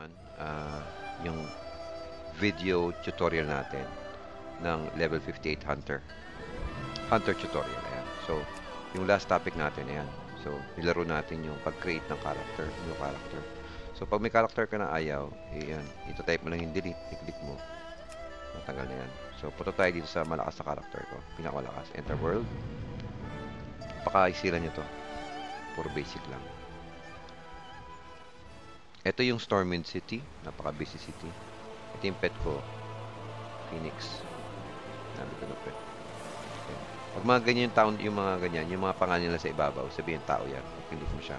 naman yung video tutorial natin ng level 58 Hunter tutorial. Ayan. So, yung last topic natin, ayan. So, nilaro natin yung pag-create ng character, new character. So, pag may character ka na ayaw, ayan, ito-type mo lang yung delete, i-click mo. Matagal na yan. So, punta tayo dito sa malakas na character ko. Pinakamalakas. Enter world. Paka-isira nyo to. Puro basic lang. Ito yung Stormwind City. Napaka-busy city. Ito yung pet ko. Phoenix. Nabi ko na pet. Okay. Pag mga ganyan yung town, yung mga ganyan, yung mga pangalan nila sa ibabaw, sabihin tao yan. Pag-click mo siya.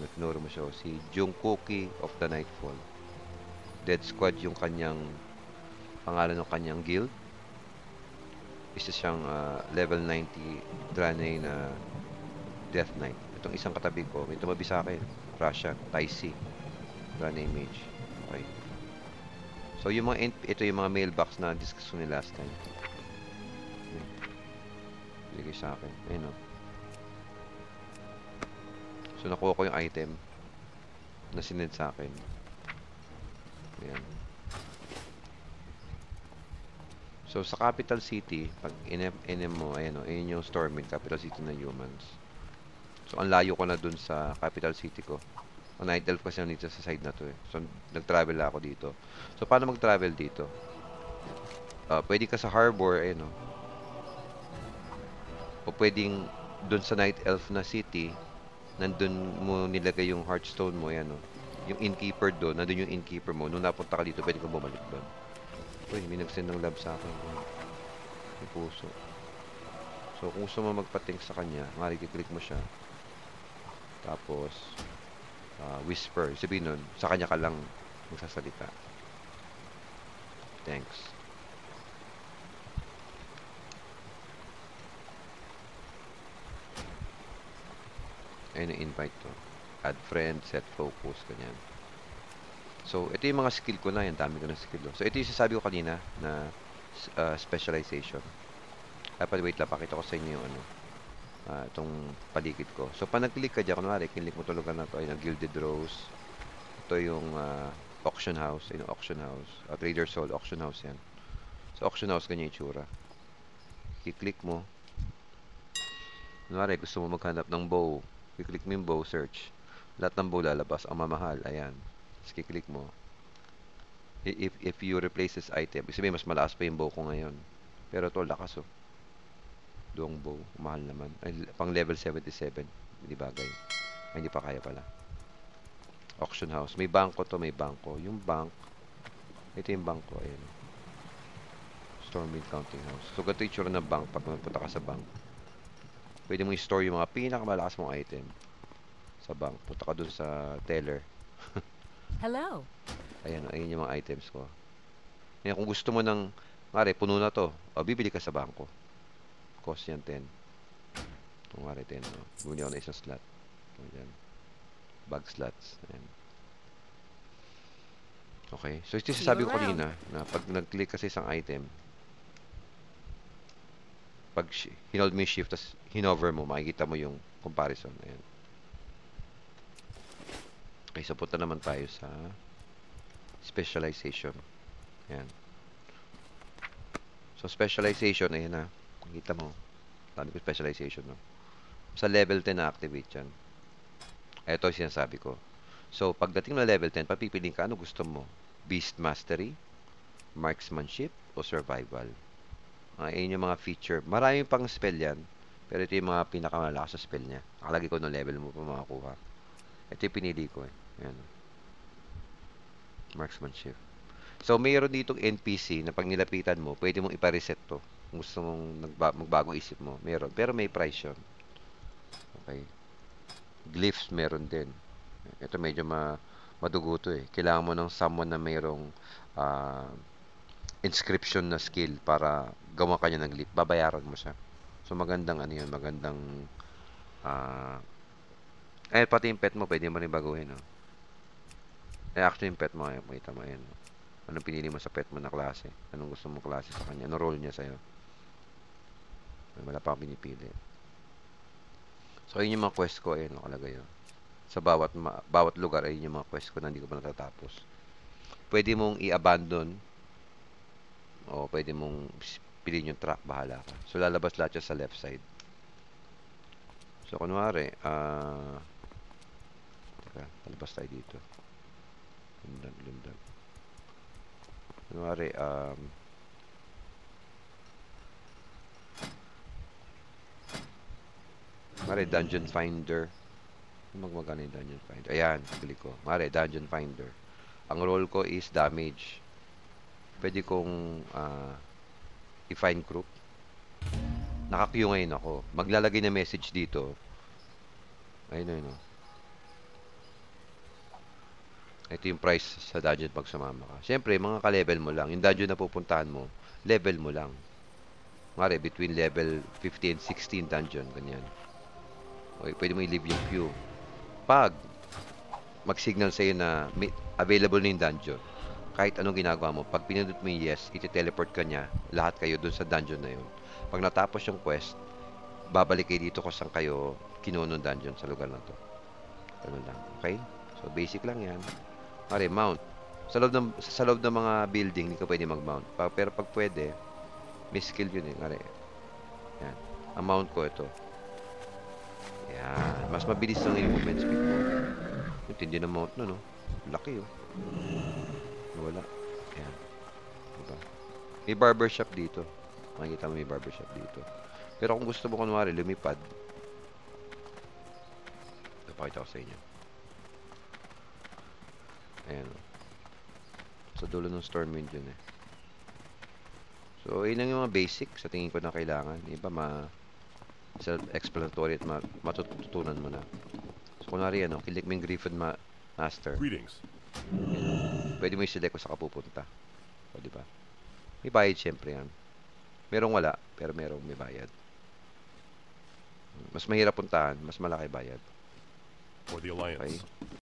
Ignore mo siya. Si Jungkook of the Nightfall. Dead Squad yung kanyang pangalan ng kanyang guild. Isa siyang level 90 Draenei na Death Knight. Itong isang katabi ko, may tumabi sa akin. Russian, Taisi. Draenei Mage. Okay. So, yung mga ito yung mga mailbox na discuss ko ni last time. Bigay sa akin. Ayun o. So, nakuha ko yung item na sinend sa akin. Ayan. So, sa capital city, pag inem mo, ayan o, ayun yung Stormwind, capital city ng humans. So, ang layo ko na dun sa capital city ko. Ang Night Elf kasi nandito sa side na to eh. So, nag-travel ako dito. So, paano mag-travel dito? Pwede ka sa harbor, ayun o. O pwedeng dun sa Night Elf na city, nandun mo nilagay yung Hearthstone mo, yan o. Yung innkeeper doon, nandun yung innkeeper mo. Nung napunta ka dito, pwede kang bumalik doon. Uy, may nag-send ng love sa akin. Yung puso. So, kung gusto mo magpating sa kanya, click mo siya. Tapos, whisper. Sabihin nun, sa kanya ka lang magsasalita. Thanks. Ayun yung invite to. Add friend, set focus, ganyan. So, ito yung mga skill ko na. Yan, dami ko na skill. So, ito yung sasabi ko kanina na specialization. Dapat wait lang, pakita ko sa inyo yung ano, itong paligid ko. So, pag nag-click ka dyan, kunwari, kinlik mo tulugan na ito, ayun, Gilded Rose. Ito yung auction house. Ayun, auction house. Trader Soul, auction house yan. So, auction house, ganyan yung itsura. I-click mo. Kunwari, gusto mo maghanap ng bow. I-click mo yung bow, search. Lahat ng bow lalabas. Ang mamahal, ayan. Tapos i-click mo. If you replace this item, sabihin, mas malakas pa yung bow ko ngayon. Pero ito, lakas oh. Duong bow, mahal naman. Ay, pang level 77, hindi bagay. Ay, hindi pa kaya pala. Auction house. May bangko to, may bangko. Yung bank, ito yung bangko, ayan. Stormwind Counting House. So, ganito yung tsura ng bank pag punta ka sa bank. Pwede mong i-store yung mga pinakamalakas mong item sa bank. Punta ka dun sa teller. Hello. Ayan, ayun yung mga items ko. Ayan, kung gusto mo ng, ngari, puno na to, bibili ka sa bangko. Cost yan 10. Kung ngari 10, no? Bumili ako na isang slot. Ayan. Bag slots. Ayan. Okay. So, ito yung sasabi ko kanina, na pag nag-click kasi isang item, pag hinold mo yung shift, tapos hinover mo, makikita mo yung comparison. Ayan. Okay, so punta naman tayo sa specialization. Ayan. So, specialization, ayan na. Nakita mo. Dami ko specialization, no? Sa level 10 na-activate yan. Ito yung sinasabi ko. So, pagdating na level 10, papipiliin ka, ano gusto mo? Beast Mastery, Marksmanship, o Survival. Ayun yung mga feature. Marami pang spell yan. Pero ito yung mga pinakamalakas sa spell niya. Nakalagay ko no level mo pa makakuha. Ito yung pinili ko eh. Ayan. Marksmanship. So, mayroon ditong NPC na pag nilapitan mo, pwede mong ipa-reset to. Kung gusto mong magbago isip mo, meron. Pero may price yun. Okay. Glyphs meron din. Ito medyo madugo to eh. Kailangan mo ng someone na mayroong inscription na skill para gawa kanya ng glyph. Babayaran mo siya. So, magandang ano yun, magandang pati yung pet mo, pwede mo rin baguhin, no? Actually, yung pet mo, makita mo, ayan. Anong pinili mo sa pet mo na klase? Anong gusto mong klase sa kanya? Anong role niya sa'yo? Wala pa akong pinipili. So, yun yung mga quest ko, ayan, nakalagay yun. sa bawat lugar ay yung mga quest ko na hindi ko pa natatapos. Pwede mong i-abandon o pwede mong piliin yung track, bahala ka. So lalabas lahat yan sa left side. So kunwari, teka, palabas tayo dito. Lundag. Kunwari, Dungeon Finder. Magmagana yung Dungeon Finder. Ayan, click ko. Dungeon Finder. Ang role ko is damage. Pwede kong i-find group. Naka-queue ngayon ako. Maglalagay na message dito. Ayun. Ito yung price sa dungeon pag sumama ka. Siyempre, mga ka-level mo lang. Yung dungeon na pupuntahan mo, level mo lang. Between level 15 and 16 dungeon, ganyan. Okay, pwede mo i-leave yung queue. Pag mag-signal sa'yo na available na yung dungeon, kahit anong ginagawa mo, pag pinindot mo yung yes, iti-teleport ka niya, lahat kayo dun sa dungeon na yun. Pag natapos yung quest, babalik kayo dito kung saan kayo kinunong dungeon sa lugar na to. Ganun lang. Okay? So, basic lang yan. Mount. Sa loob ng mga building, hindi ka pwede mag-mount. Pero pag pwede, may skill yun eh. Yan. Ang mount ko ito. Yan. Mas mabilis lang yung movement speed mo. Yung tindi ng mount no? Laki oh. Wala. Yan. Diba? May barbershop dito. Makikita mo may barbershop dito. Pero kung gusto mo kunwari lumipad, ipakita ko sa inyo. Ayan o. Sa dulo ng Stormwind yun eh. So, yun lang yung mga basic sa tingin ko na kailangan. Iba self-explanatory at matututunan mo na. So, kunwari kilik mo yung Griffin Master. Greetings. Pwede mo i-select kung saan ka pupunta. O, diba? May bayad syempre yan. Merong wala, pero merong may bayad. Mas mahirap puntahan, mas malaki bayad. For the Alliance. Okay?